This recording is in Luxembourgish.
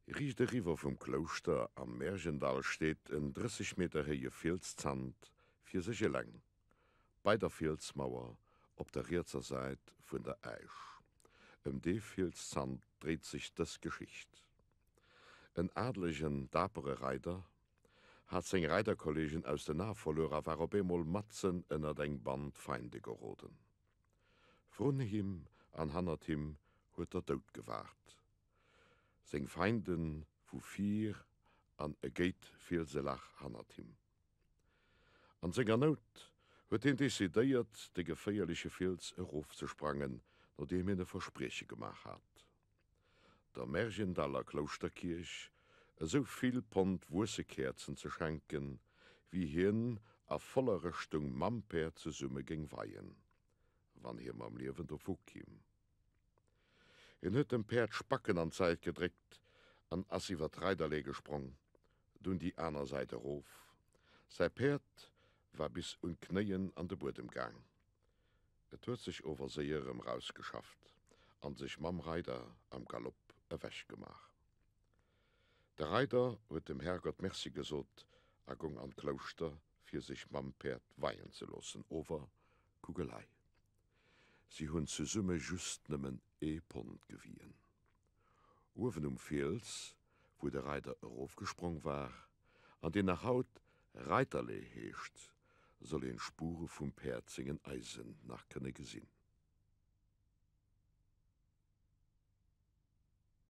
Riech River vom Kloster am Mergendal steht en 30 Meter heie Filzzand fir seche lang. Bei der Filzmauer op der Rierzer Seit vun der Eich. De Filzzand dreht sich das Geschicht. En adlichen dapere Reiter hat seg Reiterkollegien aus den Nachfolger war op emol Matzen ënner eng Band Feinde geroden. Frunne him an Hannertim huet Tod gewahrt. Seng Feinden vu 4 an e Geit Filselach Hannertim. An senger Not huet desideiert de geféierliche Filz erof ze sprangen, no dem de Verspreche gemach hat. Der Mergendaler Klosterkirch soviel Pont Wursekerzen zu schenken, wie hin a voller Richtung Mamper ze Summe ging weihen, wann hier am Lewen der Fu kim. Huet dem Perd Spacken an Zeit gedreckt, an assiwer Reiderlee gesprong, dun die aner Seite rof. Sei Perd war bis un Kneien an de Bodem gang. Huet sich over seierem rausgeschafft, an sich mam Reiter am Galopp ewäch gemach. Der Reiter huet dem Herrgott Merci gesot, a gong an Kloster fir sich mam Perd weihen ze lossen, over Kugelei. Sie hunn ze Summe just nëmmen Pond gewiehen. Uwen Fils, wo der Reiter erofgesprung war, an den nach Haut Reiterlee heescht, soll en Spure vum Perzingen Eisen nach kënne gesinn.